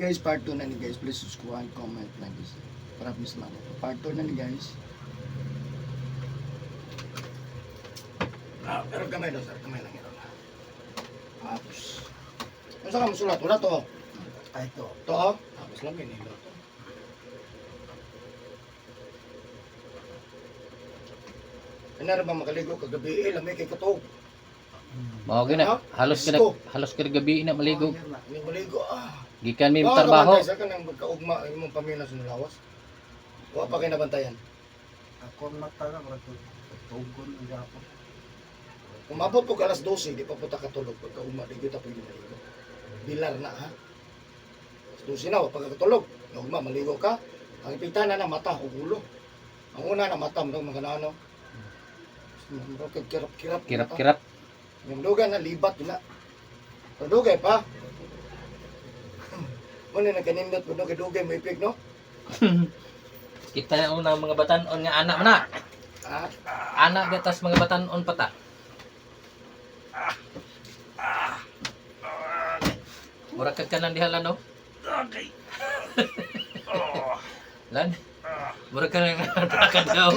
Guys, part 2 na ni guys. Please subscribe, comment, like this. Maraming salamat. Part 2 na ni guys. Pero kamay daw sir, kamay lang yun. Tapos, ano saan ka masulat? Wala to. Ay, ito. To? Tapos lang yun. To. Ano rin ba makaligo kagabi? Lamay kay katog. Mao gina, halos kina gabi na maligo. Hindi maligo Gikan mi trabaho. Sa kanang magkaugma imong pamilya sa lawas. Wa pa kay nabantayan. Ako ang mataga, tugon ang gapon. Kung mabot po alas 12, di pa po katulog. Pagkaugma, di kita pwede maligo. Bilar na ha. Alas 12 na, pag katulog. Ugma, maligo ka. Ang ipitana na mata o ulo. Ang una na mata mo mga nano. Kirap-kirap. Kirap-kirap. Yung dugan na libat na. Dugay pa. Muna na kanindot po dugay mo ipig no? Kita na una mga batanon nga anak man na. Ha? Anak gatas mga batanon pata. Mura ka kanan diha no? Okay. Lan. Mura ka lang ka daw.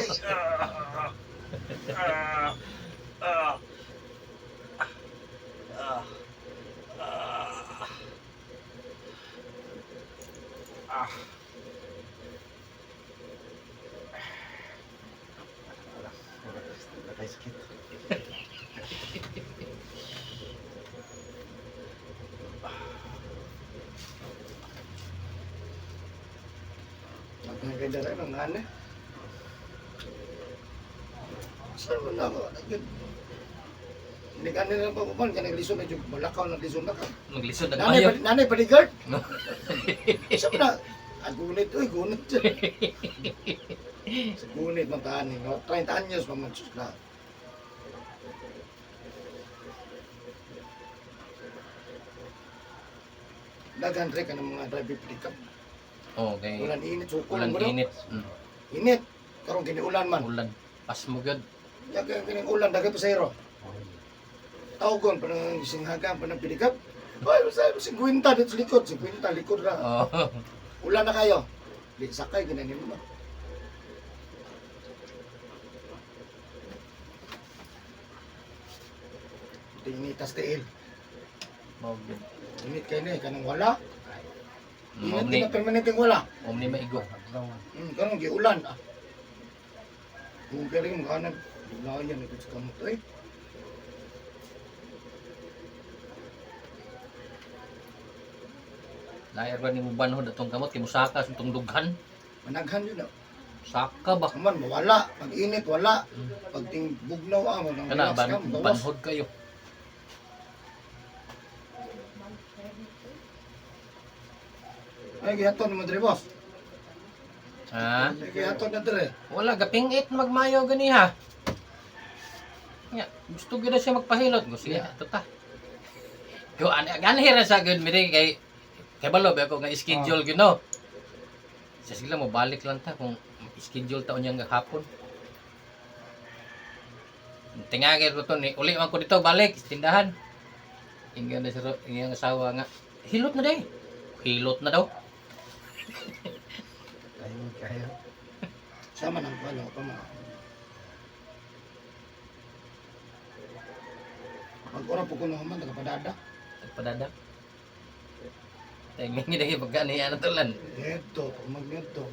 Nakay sakit. Magkaganda rin ang nana. Saan mo na ako? Hindi ka nila pa kuman, kaya naglisod na yung malakaw, naglisod na ka. Maglisod na kayo. Nanay, bodyguard? Saan mo na? Gunit, uy, gunit dyan. Sa gunit, magtaan, no? 30 anyos pa magsus na. Dagan rin ka ng mga driver pick-up. Okay. Ulan init, sukol Ulan mo daw. init. Init. Karong kiniulan man. Ulan. Pas mo gyud. Yaga kining ulan dagay pasayro. Tawgon pa nang singhagan pa ng pilikap. Ay, basta 50 dito sa likod, 50 likod ra. Oh. Ulan na kayo. Di sakay ginanin mo. Tinitas tiil. Mao gyud. Init kayo na kanang wala. Mao Init ni na permanenteng wala. ni maigo. Kanang giulan Kung galing mo kanan, biglaan yan ito sa kamot eh. Lair ba ni mo banhod atong kamot kay musaka sa itong dughan? Managhan yun Saka ba? Kaman, mawala. Pag init, wala. Pag ting bugnaw mo, nang Kana relax ka, magawas. banhod kayo. Ay, gihaton ni Madre Boss. Ha? Ay, gihaton na dire. Wala gapingit magmayo gani ha. Nya, gusto gyud na siya magpahilot. Gusto niya ito ta. Yo anhira sa gyud mi kay balo ba ko nga schedule gyud no. Sa sila mo balik lang ta kung schedule taon niya nga hapon. Tingagay ko to ni uli man ko dito balik sa tindahan. Inggan na sa iyang asawa nga hilot na day. Hilot na daw. Kaya. Sama nang palo pa mo. Pag-ora po ko naman, nagpadada. Nagpadada. Tingin niya dahil pagkani ano tulan. Ito, pag mag-ito.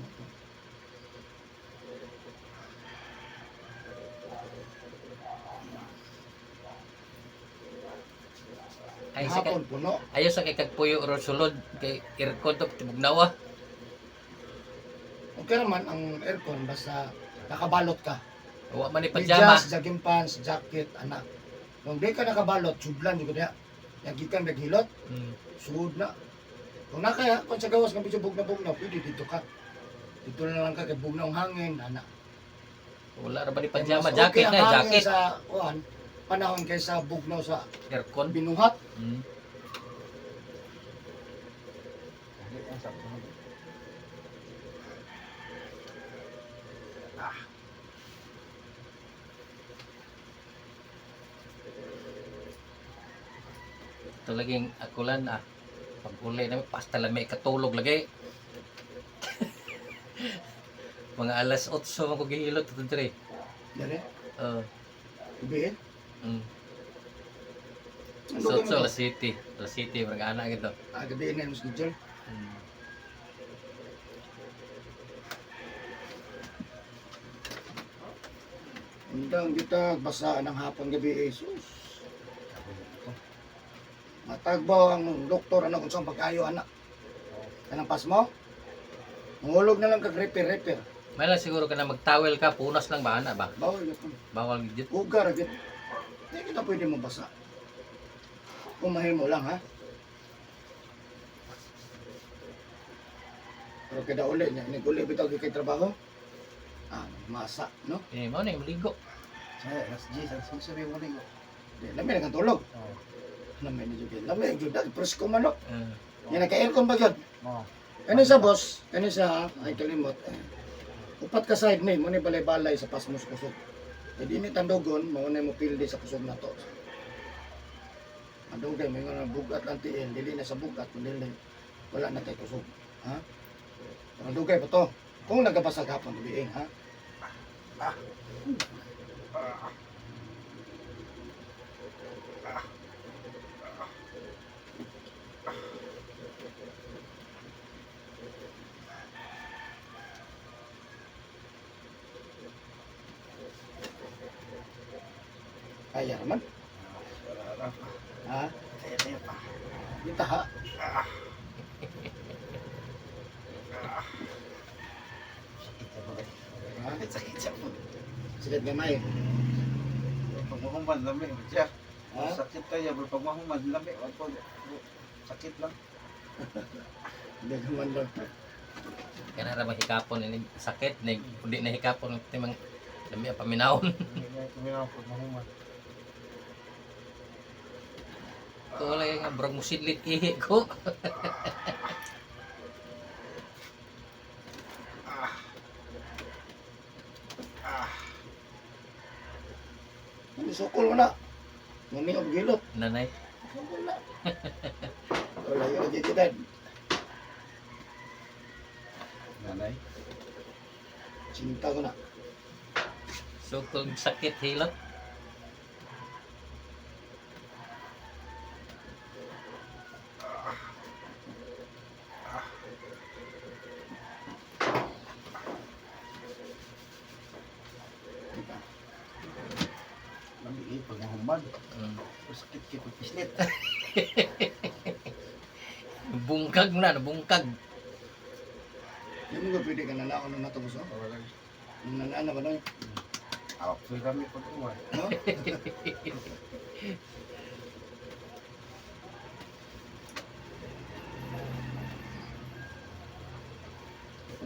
Ay sa Hapon puno. ayo sa kay kagpuyo ro sulod kay aircon to tibugnawa. Okay naman ang aircon, basta nakabalot ka. Wa man ni pajama. Medyas, jogging pants, jacket, anak. Kung di ka nakabalot, sublan yung kaya. Yagikan naghilot, sugod na. Kung nakaya, kung sa gawas kang medyo bugna-bugna, pwede dito ka. Dito na lang ka kay bugna ang hangin, anak. Wala ra ba ni pajama Mas jacket ang na hangin jacket. sa kuhan, panahon kaysa bugnaw sa Aircon. binuhat. Ito laging akulan pag Uli na pasta lang may katulog lagi. Mga alas 8 man ko gihilot ito dire. Dali, Oh. ibihin. Mm. Ang So, lugay mo to? La City, mga anak ito. Gabihin na yung schedule. Mm. Hanggang kita basaan ng hapon gabi, Jesus. Matagbaw ang doktor, ano kung saan pagkayo, anak. Kanang pas mo? Mahulog na lang kag repair. May lang siguro ka na mag-towel ka, punas lang ba, ana ba? Bawal na kung Bawal gid. ugar agad. Hindi kita pwede mabasa. Kumahin mo lang, ha? Pero kada uli niya, nag-uli bitaw kay trabaho. Masa, no? Eh, mo na yung maligo. Saya, alas 10, ang susunod mo rin. Lamay na kang tulog. Oo. Lamay na jud. Lamay jud, presko manok. Uh, Yan naka-aircon ba yun? Oo. Kani sa boss, kani sa ay kalimot. Upat ka side ni mo ni balay-balay sa pasmos kusog. Jadi ni tandogon mao na mo pildi sa kusog na to. Andugay may nga bugat lang tiin, dili na sa bugat kundi wala na kay kusog. Ha? Andugay pa to. Kung nagabasag hapon biing, ha? Kaya naman. Ha? Kaya pa. Kita ha? Sakit sa bagay. Ha? Sakit sa bagay. Sigat gamay. Pag mahuman, lami. Siya. Ha? Sakit kaya, pero pag mahuman, lami. Sakit lang. Hindi naman lang. kaya na ramang hikapon, ini sakit, hindi na hikapon, timang dami ang paminahon. Kuminaw pag mahuman. Ito wala nga, brag mo sidlit ihi ko. Ano sukol mo na? Ngani og gilot. Nanay, Sukol na. Wala yung agitidad. Nanay. Cinta ko na. so kung sakit hilot, Kita. Lami pag mahuman. mm. Sakit kaya pag pislit. Bungkag na, nabungkag. Hindi mo pwede ka nalaon na natapos, no? Wala. Yung nalaan na ba na yun? So kami pag uwan. No?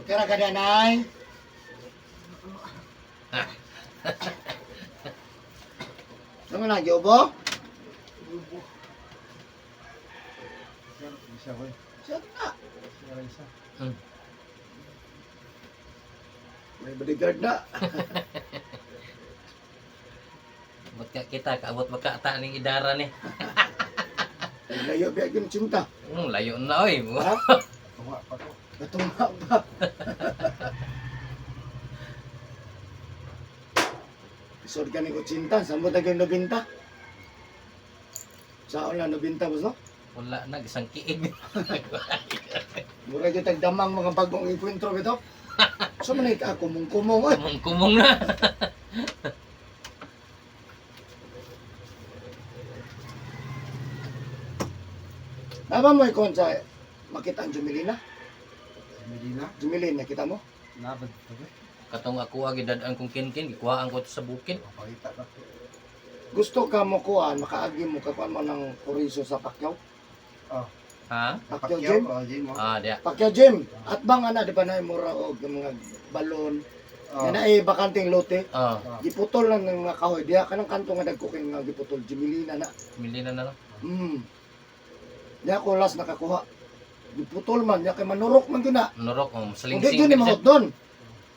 Tira ka dyan, ay. Ano mo lagi, ubo? Lubo. Isa ko eh. Siya na. Isa. Mm. May bodyguard na. Ba't ka kita, kaabot magkata ng idara ni. Ay, layo biya yung cinta. Layo na oy. Ha? Tunga pa to. Natunga ba? Isod ka ni ko cinta. Saan mo tagay nabinta? Saan na nabinta mo, no? Wala na, isang kiig. Mura yung tagdamang mga bagong ipuintro ito. So man ay kumong-kumong eh. Kumong na. Tama mo ikon sa makita ang Jumilina? Medina. Jumilina, kita mo? Nabad to eh. Katong ako agidadaan kong kinkin, gikuhaan ko to sa bukid. Pakita na. Gusto ka mo kuan, makaagi mo kakuan mo ng kuriso sa Pacquiao? Ha? Pacquiao Gym? Gym. Diya. Pacquiao Gym. At bang ana, di ba na mura og mga balon. Yan na bakanting lote. Giputol lang ng mga kahoy. Diya ka ng kanto nga nagkuking nga giputol. Jumilina na. Mili na na lang. Diya ko last nakakuha. Giputol man. Diya kay manurok man gina. Nurok, Kung di salingsing. yun mahot doon.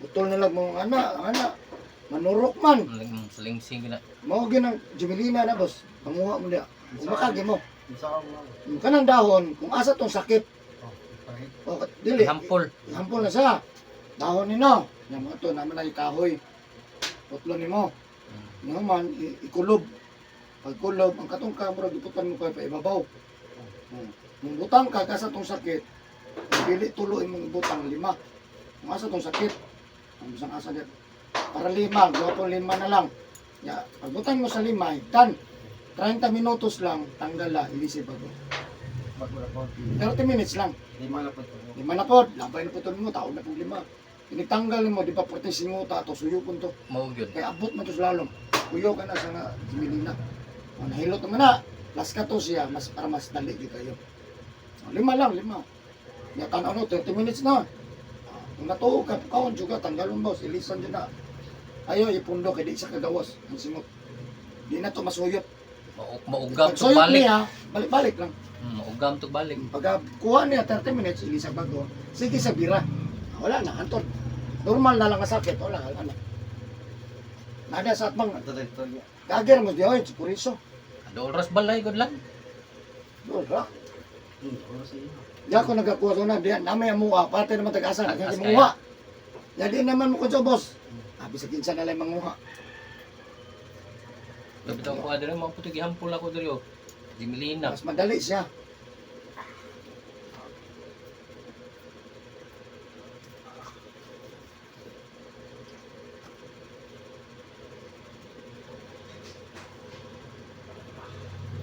Putol na lang mong ana. Manurok man. Salingsing gina. Mao ginang Jumilina na boss. Panguha mo diya. Umakagi mo. Isa ako lang. Kanang dahon, kung asa tong sakit, Oh, pahit. o dili, Hampol. hampol na siya. Dahon nino, yang mo to naman na ikahoy. Putlo nimo. Nga man, ikulob. Pag kulob, ang katong kamura, giputan mo kayo pa ibabaw. Kung butang ka, kasa tong sakit, pili tuloy mong butang 5. Kung asa tong sakit, ang isang asa din. Para 5, gawapon 5 na lang. Ya, pag butang mo sa 5, dan 30 minutos lang, tanggal la, ilisip ako. Bago na po. 30 minutes lang. 5 na po ito. 5 na po, labay na po ito mo, taon na po 5. Initanggal mo, di pa pwede singuta to, suyo po to. Mao gyud. Kaya abot mo to sa lalom. Kuyo ka na sa nga, Jimilina. O, nahilot naman na. Plus ka to siya, mas, para mas dali di kayo. O, 5 lang, 5. Ya, tanaw no, 30 minutes na. Kung natuo ka, kaon juga, tanggalon boss, ilisan dyan na. Ayo, ipundo, kaya di isa kagawas, ang singot. Di na to masuyot. Maugam Pag to suyot balik. niya, balik-balik lang. Maugam to balik. Pag kuha niya 30 minutes, ilisa bago, sige sa bira. Wala na, antod. Normal na lang ang sakit, wala na. Nada sa atbang, Ito dito niya. gagawin mo diyo, puriso. Ada oras balay gud lang. Doon, ha? Oras iyo. Di ako nagkakuha ko na, diyan, namay amuha, pati naman tag-asa, Tagas nagkakimuha. Di naman mo ko dyan, boss. Abi sa kinsa na lang manguha. Bitaw ko adre mo puti gihampol ako diri oh. Jimilina. Mas madali siya.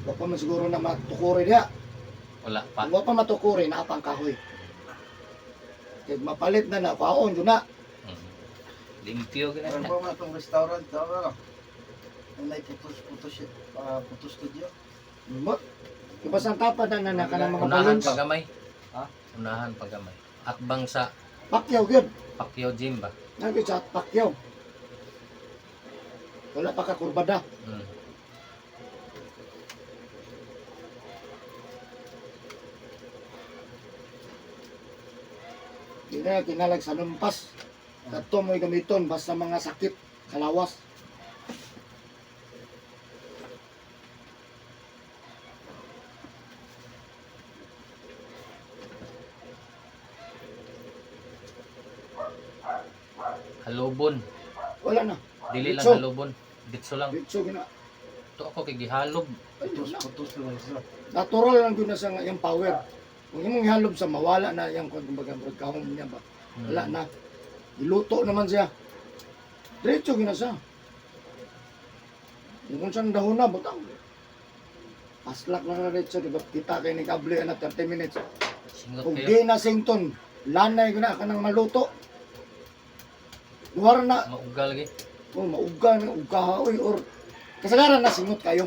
Wa pa man siguro na matukuri diya. Wala pa. Wa pa matukuri na apang kahoy. Kaya mapalit na na, paon yun na. Limpyo gina Meron na. po mga itong restaurant. Tama. Ang may putos studio. But, iba sa tapad na ka ng mga Unahan balons. pagamay. Ha? Unahan pagamay. Atbang sa Pakyaw, good. Pacquiao Gym ba? Nagay sa pakyaw. Wala pa ka kurbada. Mm. Di na kinalag sa numpas. Kato mo'y gamiton basta mga sakit, kalawas. Halubon. Wala na. Dili lang Ditso. halubon. Ditso lang. Bitso gina. To ako kay gihalob. Ay, wala. Putos lang isa. Natural lang yun na sa yung power. Kung imong ihalob sa mawala na yung kumbaga kahong niya ba. Wala na. Iluto naman siya. Diretso gina siya. Kung saan dahon na, butang. Paslak na diretso, di ba? Kita kayo ni kable na 30 minutes. Singot Kung kayo. di na sington, lanay gina ka ng maluto. Luwar na, Maugal lagi. oh, mauga na, ugahaoy, or kasagaran na singot kayo.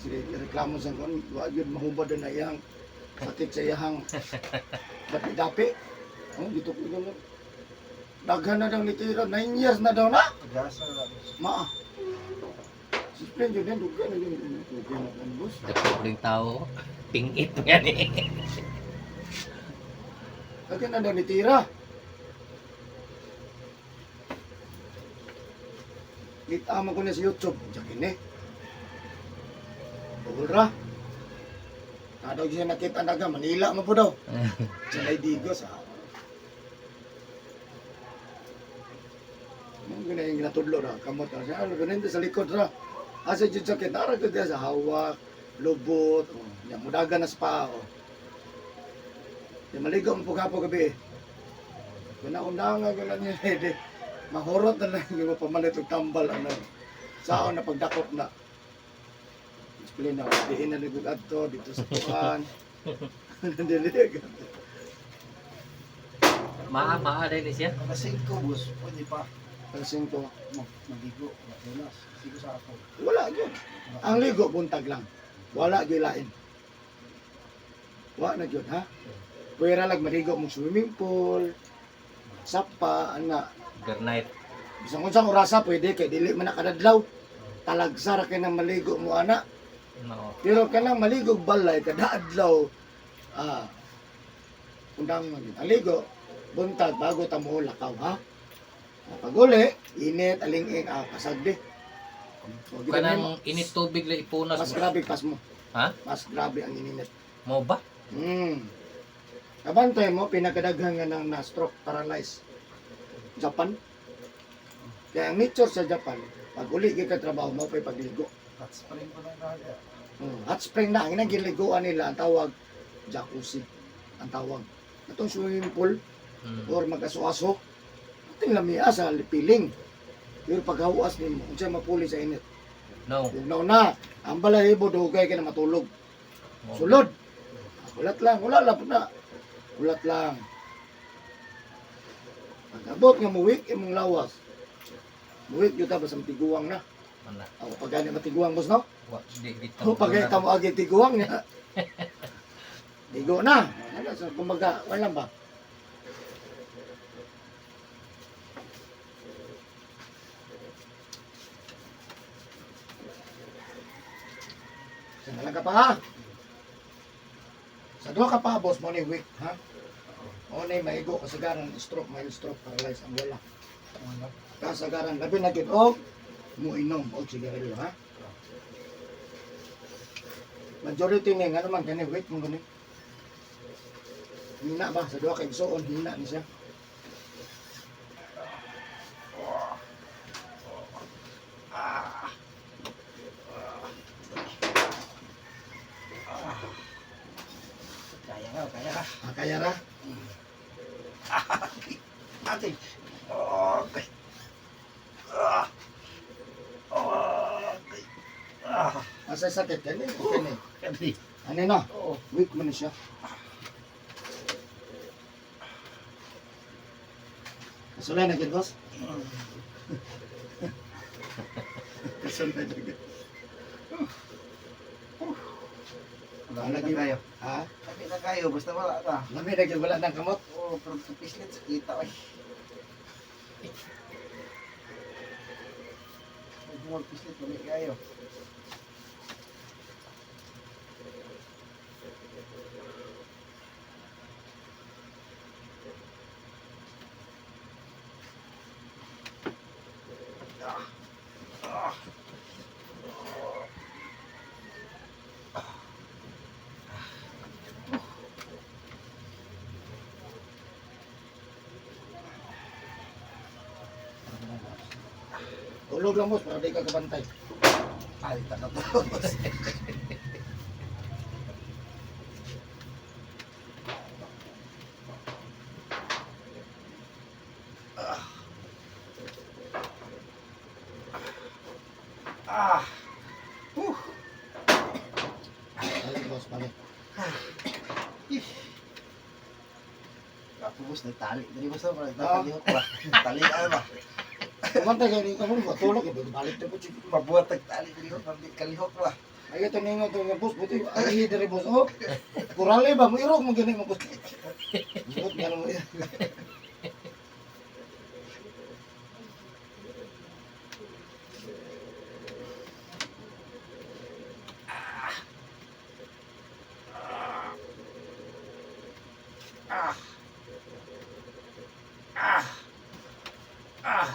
Sige, reklamo sa kon, wag yun mahubad na iyang sakit sa iyang dapi-dapi. Oh, dito ko yun. Daghan na daw ni Tira, 9 years na daw na. Gasa lang. Maa. Suspend yun yan, dugan na yun. Dugan na yan, boss. Dapat ring tao. Pingit nga ni. Daghan na daw ni Tira. Kita mo ko na sa YouTube. Diyan eh. Bugol ra. Nadaw siya nakita na Manila mo po daw. Sa Laidigos ha. Ang gina yung ginatudlo ra. Kamot ra siya. Ano ganun sa likod ra. Asa dyan sa kitara ko diya sa hawak, lubot. Yan, mudaga na sa paa. Yan, maligaw mo po kapo gabi. Kinaundangan ko lang niya. Mahurot na lang yung pamalit og tambal. Ano. Saan na pagdakop na. Explain na, diin na nagugad to, dito sa tuwan. Nandiligan. Maa din siya. Mga 5 bus. Pwede pa. Pansin ko, Magigo. Matulas. Sigo sa ako. wala yun. Ang ligo, buntag lang. Wala gilain. Wala na yun, ha? Pwera lang maligo mong swimming pool, sapa, ana. Overnight. Bisang unsang orasa pwede kay dili man nakadadlaw. Talagsara kay nang maligo mo ana. No. Pero kanang maligog balay kada adlaw undang aligo buntag bago ta mo lakaw ha. Pag uli, init alinging kasagdi. O, Kanang init tubig la ipunas mas mo. grabe pas mo. Ha? Mas grabe ang ininit. Mo ba? Kabantay mo, pinakadaghan nga ng na-stroke, paralyzed. Japan. Kaya ang nature sa Japan, pag uli ka trabaho mo, pa'y pagligo. Hot spring pa na kaya. Hot spring na, ang ginagiliguan nila, ang tawag, jacuzzi. Ang tawag. Itong swimming pool, or mag-aso-aso, ating lamia sa piling. Pero paghawas ni mo, kung siya mapuli sa init. No. Huwag na, ang balahibo, dugay ka na matulog. Mo. Sulod. Ulat lang, wala lang po na. Ulat lang. Pag-abot nga muwik, imong lawas. Muwik yun tapos ang tiguang na. Ana. Ako pag gani matiguang boss no? Wa di bitaw. Ako pag gani tamo agi tiguang niya. Tigo na. Ano sa kumbaga, wala ba? Sa lang ka pa ha? Sa duha ka pa boss mo ni week ha? O ni maigo kasagaran stroke, mild stroke, paralyzed ang wala. Kasagaran labi na gid og mo inom og sigarilyo ha. Majority ni nga naman kani weight mo gani. Hina ba sa duha ka igsoon hina ni siya. Kaya nga, kaya. Kaya ra. Ate. Okay. Okay. Asa sakit kani? Kani. Kami. Ano na? Oo. Weak man ni siya. Kasulay na gid boss. Kasulay na gid. Lami na kayo. Ha? Lami na kayo, basta wala na. Lami na gid wala nang kamot. Oo, pero sa pislit sa kita eh. Huwag mo pislit, lami kayo. Tulog lang boss para di ka kabantay. Ay, takot. Ah. Balik boss, balik. Tapos nagtali. Dali mo sa mga talihok ba? Talian ba? Kumantay kayo ni kamon ba tulog ibo balik ta po chick. Mabuhat nagtali talihok. Kalihok ba? Ay ito ningo to nga boss buti ay diri boss oh. Kurale ba mo irog mo gani mo boss. Bot gano mo. Ah. Ah. Ah.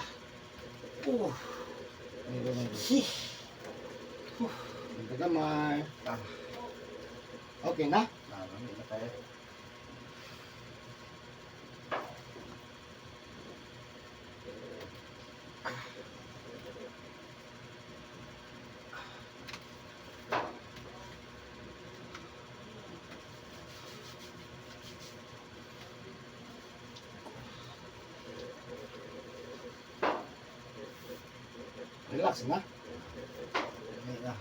Gamay. Ah. Okay na? Lami na tayo. Relax na. Lami na.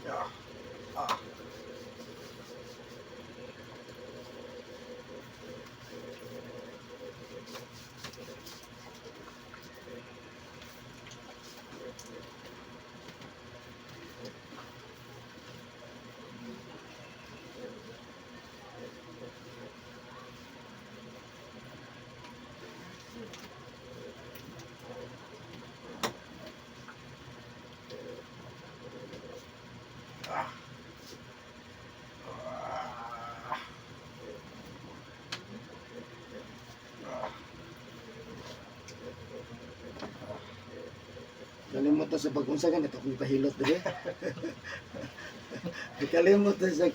Yeah. Ah. to sa pag-unsa ganito kung pahilot dire. Kalimot to sa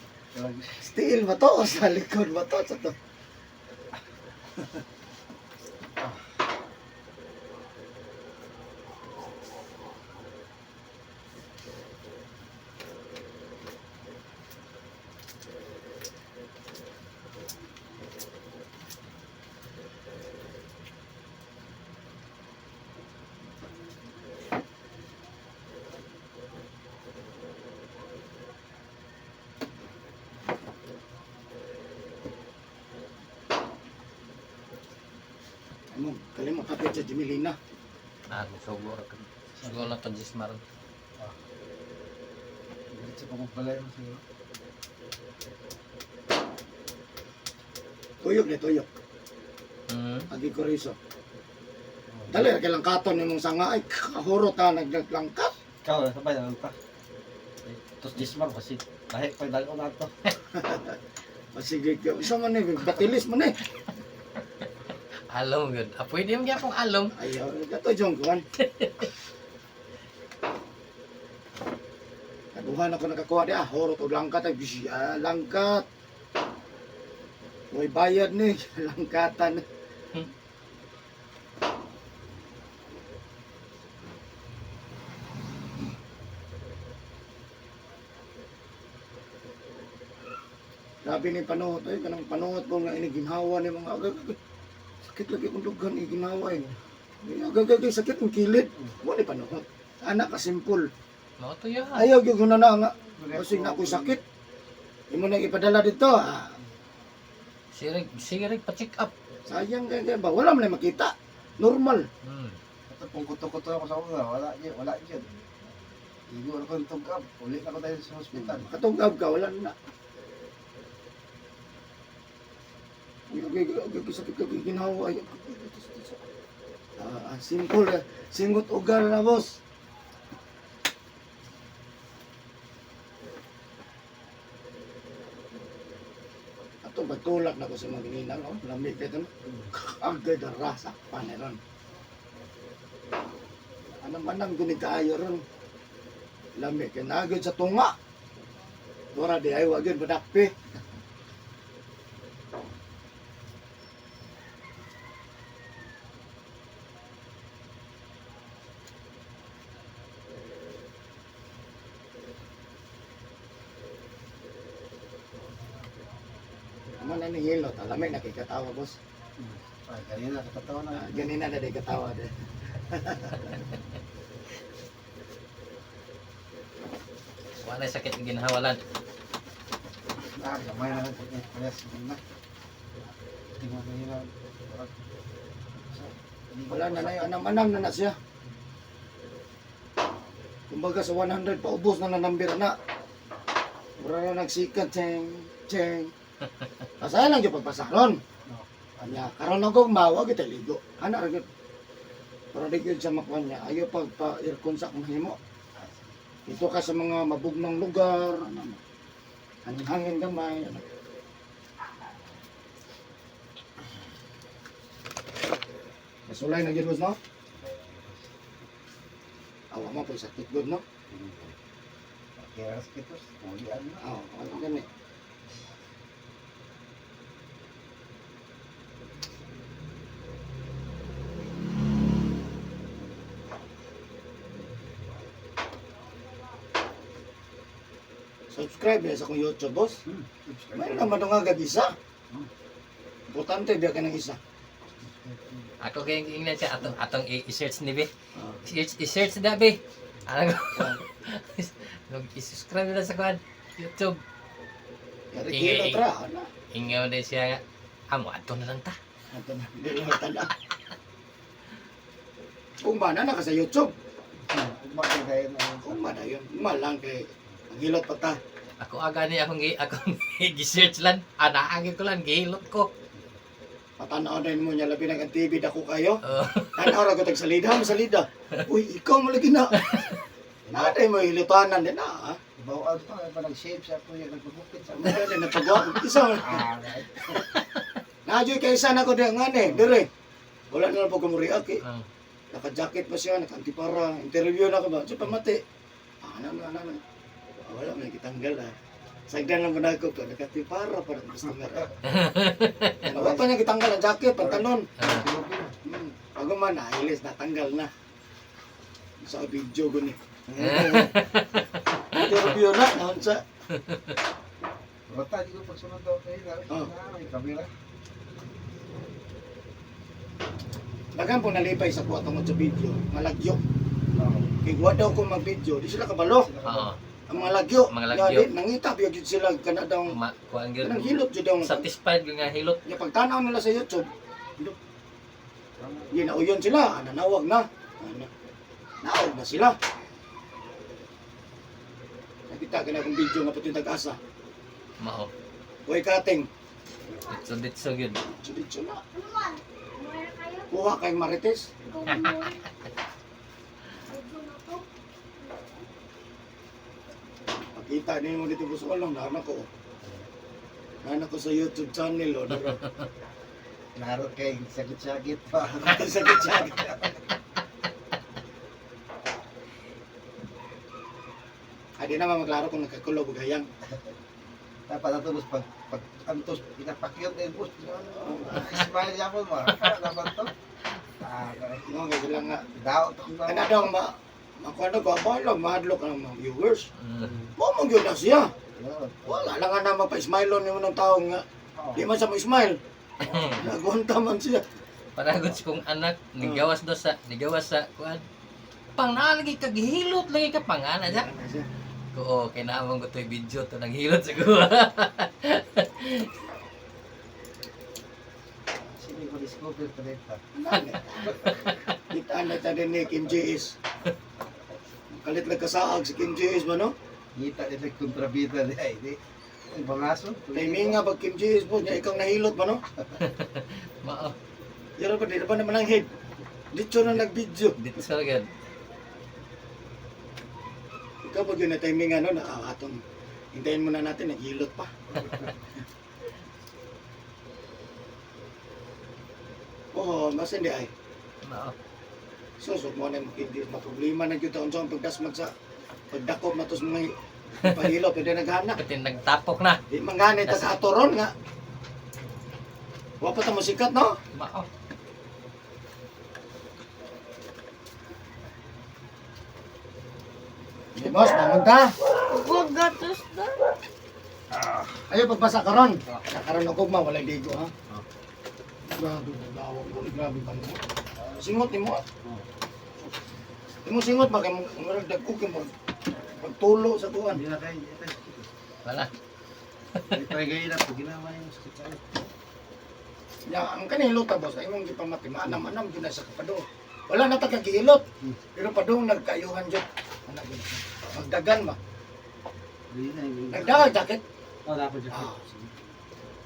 steel ba to o sa likod ba to sa to? Ano, kalimot kapit sa Jimilina. Ako siguro siguro lang to Jismar. Diretso pa magbalay mo siguro. Tuyok ni tuyok. Agi ko riso. Dali ra kailang katon nimong sanga ay kahuro ta naglangkat. Ikaw, sabay na ka. Tos Jismar, kasi lahit pa yung dalaw na ito. Sige, isa man ni batilis man eh. Alom yun. Pwede mo gyapon alom. Ayaw, gato jong kuan. Kaduhan ako nakakuha di horot og langkat ay bisi langkat. Moy bayad ni langkatan. Grabe ni panuhot ay kanang panuhot ko nga ini ginhawa ni mga agad. Sakit lagi kung dugan ginawa eh. Agagagay sakit ang kilid. Wala panuhot. Anak ka simple. Mao to ya. Ayaw gyud na nga. Kasi na ako'y sakit. Imo na ipadala dito. Sirig pa-check up. Sayang kaya ba? Wala man na makita. Normal. Ito pong kuto-kuto ako sa una, wala dyan. Igo ako ng tugab, ulit ako tayo sa hospital. Katugab ka, wala na. Sakit ka ginawa. Simple. Singot ugal na boss. Ato batulak na ko sa mga ginina, no? Lamig ka ito, no? Agad ang rasa, paneron. Anong gunig kaayo ron? Lamig ka na agad sa tunga. Dora di ay wagin badakpi. Naman na ni Hilot, alamig nakikatawa, boss. Ay, kanina, katatawa na. Ganina na di katawa din. Wala sakit ang ginhawalan. Gamay na lang. Parehas na. Hindi mo kanina. Wala na na yun, anam-anam na siya. Kumbaga sa 100, paubos na nambira na. Mura na nagsikat, cheng. Pasaya lang yung pagpasaron. Kanya, karon ako mawa kita ligo. Anak rin pero di yun sa makwan niya. Ayaw pagpa-airconsak mahimo. Ito ka sa mga mabugnang lugar. Hangin gamay. Masulay na yun, no? Awa mo po sakit good, no? Kaya kitos, ulian na. Oo, ano gani. Subscribe ya sa akong YouTube, boss. Mayroon naman ito nga gag-isa. Importante biya ka ng isa. Ako kayong ingnan siya atong i-search ni be. I-search na be. Ano ko? I-subscribe na sa kuan YouTube. Kaya kilo tra, ano? Ingaw na siya. Amo ato na lang ta. Ito na, hindi lang tala. Kung ba na sa YouTube? Bakit kayo na yun? Kung ba na yun? Malang kay gilot pa ta. Ako aga ni akong gi-search lang. Anaagi ko lang gihilot ko. Patanaw na mo niya labi ng TV dako kayo. Oh. Tanaw ra ko tag salida. Uy, ikaw mo lagi na. Natay mo hilitanan din na. Bawal pa, pa nag-shape siya po yung nagbubukit sa mga. Ano na natagwa? Isa mo. Right. Nadyo'y kay isa na ko din nga dire. Wala na lang po kumuriak eh. Naka-jacket pa siya, naka-antipara. Interview na ko ba? Siya pamati. Ano. Wala may kitanggal ah. Sagdan lang muna ako, naka-antipara pa rin gusto nga. Wala pa niya kitanggal ang jacket, pantalon. Bago man, nahilis, natanggal na. Sa video ko ni. Interview na, naon sa. Bata, di ko pagsunod daw kayo. May kamera. Dagan po nalipay sa kuha tungod sa video, malagyo. Kaya guwa daw ko mag-video, di sila kabalo. Oo. Ang mga lagyo, Mga lagyo. nangita, biyag yun sila, kana daw, Kuan kanang gyud. hilot yun daw. Satisfied gyud nga hilot. Yung pagtanaw nila sa YouTube, ginauyon sila, nanawag na. Nawag na sila. Nakita ka na akong video nga pati tag-asa. Mao. Uy, kating. Ditso gyud. Dito na. Kuha kay Marites. Pakita din mo dito sa ulong, nanak ko. Nanak ko sa YouTube channel. O, Laro kay sakit-sakit pa. sakit-sakit. Adi naman maglaro kung nagkakulog o gayang. Dapat natulog pag antos pinapakyot din bus. Smile niya po mo. Dapat to. No, kasi lang nga. Daw to. Ano daw, makuha ko, lang, mahadlok ang mga viewers. Mo yun na siya. Wala lang nga na mapa-smile on yung ng tao nga. Di man siya mag-smile. Nagunta man siya. Paragod si kong anak nigawas sa kuan. Pang nalagi ka gihilot lagi ka pangana ja. Oo, kinamang ko to'y video to naghilot sa kuha. Sino ko discover pa dito? Kita na tayo ni Kim J.S. Kalit lang kasaag si Kim J.S. ba no? Kita din sa kontrabida di ay di. Ang bangaso. Timing nga pag Kim J.S. po niya ikaw nahilot ba no? Mao. Yaro pa, di ba naman ang head? Dito na nag-video. Ditso gyud. Ikaw pag yun na timing ano, atong hintayin muna natin, naghilot pa. Oo, mas hindi ay. Mao. Susok mo na hindi problema na dito ang saan pagdasmag sa pagdakop na tos mga pahilo, pwede naghana. Pati nagtapok na. Di mangganit sa atoron nga. Wapa ta mo sikat no? Mao. Di boss, bangunta. Huwag gatos na. Ayo pagbasa karon. Karon og ugma walay digo ha. Grabe daw ko, grabe pa mo. Singot nimo. Imo singot ba kay mo dagko kay mo pagtulo sa tuwan. Hindi na kayo. Wala. Ito ay gaya na pag ginawa yung sakit-sakit. Ya, ang kanilo ta boss, ay mong gipamati manam-anam gyud na sa kapado. Wala na ta kagihilot. Pero padung nagkayuhan jud. Ana gyud. Magdagan ba? Hindi na yung... Nagdagan jacket. Oh, dapat dyan. Ah.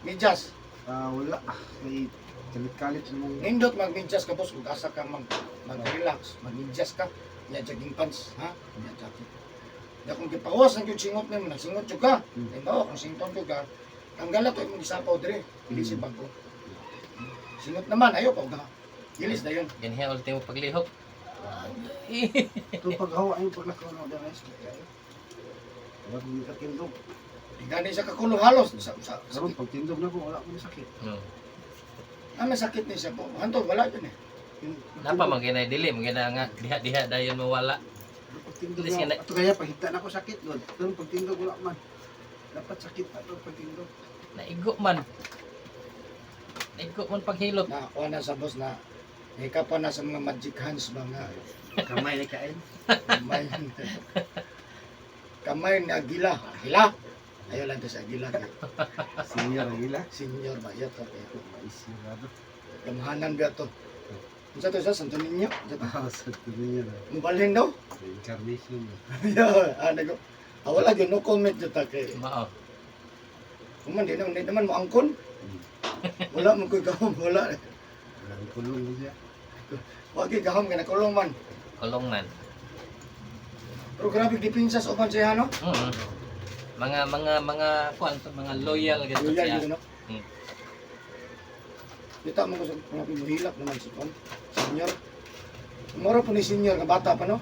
Medyas. Wala. May kalit-kalit naman. Nindot magmedyas ka boss, ug asa ka mag-relax, magmedyas ka. Ya jogging pants, ha? Ya jacket. Ya kung gipawas ang gyud singot nimo, nagsingot jud ka. Halimbawa kung sington jud ka, tanggalan to imong gisapaw dire, pili si bago. Singot naman ayo pa ga. Gilis dayon. Ganhi ultimo paglihok. Ito paghawa yung paglakaw na dahil sakit kayo. Wala kong katindog. Gani sa kakulong halos sa Karoon, pag tindog na ko, wala akong sakit. may sakit ni siya po. Hantod wala yun eh. Napa man ginay dili, man gina nga diha dayon mawala. Pag tindog Bilis na, yan, ito kaya paghinta na ko sakit doon. Pero pag tindog wala man. Dapat sakit pa ito pag tindog. Naigo man. Naigo man paghilot. Nakakuha na sa boss na ika pa na sa mga magic hands mga Kamay na kain. kamay. Kamay ni Agila. Agila? Ayaw lang to sa Agila. Senior ang ila. Senior ba yan to? Maisirado. Kamahanan ba to? Isa to sa Santo Niño. Sa tuloy na. Mubalhin daw. Reincarnation. Nago. Wala yun, no comment dito ta kay. Mao. Kuman, di naman mo angkon. Wala mo ko'y kahom, wala. Walang kulong mo siya. Wag ko'y kahom, kaya nakulong man. Kulong man. Pero grabe depensa sa upan siya, no? Mga kuan to, mga loyal gid Loyal siya. yun, no? Kita mo ko sa grabe mahilap naman si Kon. Senior. Mura po ni senior nga bata pa, no?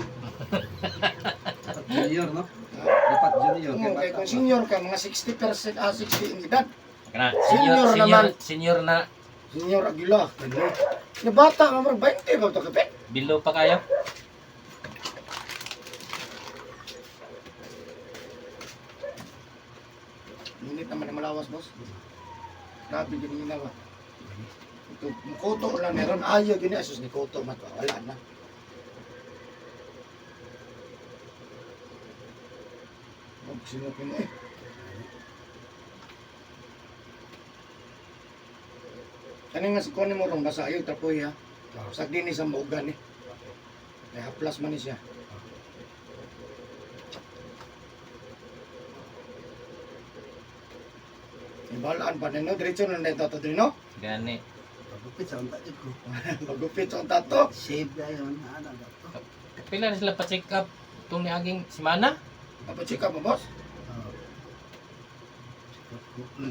Dapat junior, no? Dapat junior. Oo, kaya kung senior ka, mga 60%, 60 ang edad. Kana, Senior naman. Senior na Senior Aguila. Yung bata, nga mura 20 ba ito kape? below pa kayo. Minit naman ang malawas, boss. Grabe din yung ginawa. Ito, mukoto lang meron. Ayaw gini, asus ni Koto, wala na. Huwag sinupin eh. Kanin nga si Connie mo rong basa ayaw tapoy ha. Sak din sa maugan eh. Kaya haplas man ni siya. Ibalaan pa nino, diretso na nito to no? Gani. Pagupit sa unta dito ko. Magupit sa tato. Save na yun. Ano ba ito? Pila na sila pa-check up itong niaging semana? Papacheck up mo, boss?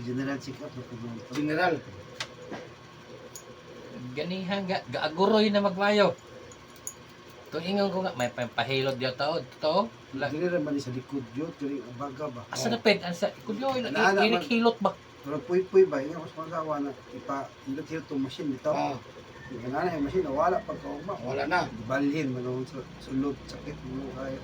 General check-up. General. General. Ganihan gaaguroy na magmayo. Itong ingon ko nga may pahilot diyo tao. Totoo? General man sa likod yun. Turing baga ba? Asa na ped? Asa? Kudyo, Naala man. hilot ba? Pero puy-puy ba? Yung ako sa magawa na ipa-ilot itong machine dito. Ah, Yung kanana yung machine, nawala pagkauma. wala na. Balhin, manong sa sulod, sakit mo kayo.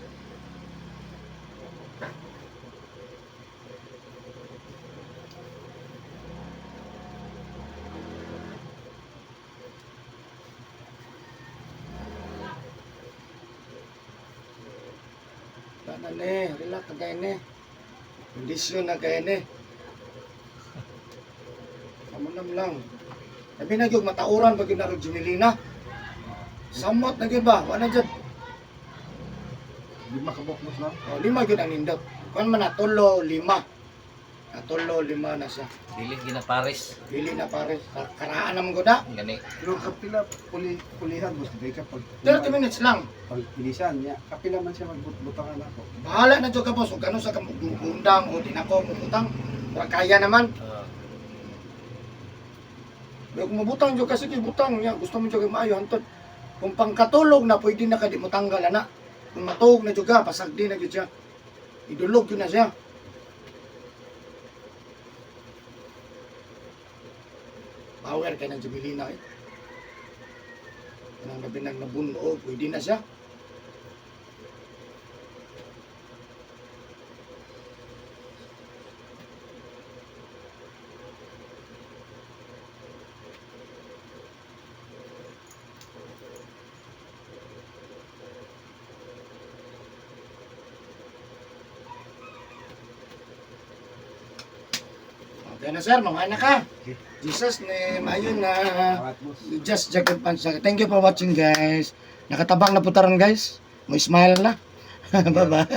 Wala na relax na kayo ne. Kondisyon na kayo ne. Kamunam lang. Sabi na yung matauran pag ginarog Junilina. Samot na yun ba? Wala dyan. Di makabokbos na. O, 5 yun ang nindot. Kung man na, tulo, 5. Tulo, 5 na siya. Dili gina Paris. Pili na pare. Karaan naman ko na. Gani. Pero kapila pulihan, boss, di ka pag 30 minutes lang. pilisan niya. Kapila man siya magbutangan ako. Bahala na dyan ka boss. Kung gano'n sa kamugundang o din ako mumutang. Para kaya naman. Pero kung mabutang dyan kasi butang niya. Gusto mo dyan maayo. Hantod. Kung pangkatulog na, pwede na ka di mo tanggal na. Kung matuog na dyan ka, pasagdi na dyan siya. Idulog yun na siya. Power ka ng Jubilina eh. Nang gabi nang nabuno, pwede na siya. Okay na sir, mga na ka. Okay. Jesus name, ayun na. Awat, boss. Just jacket pants. Thank you for watching guys. Nakatabang na putaran guys. Mo smile na. Bye bye.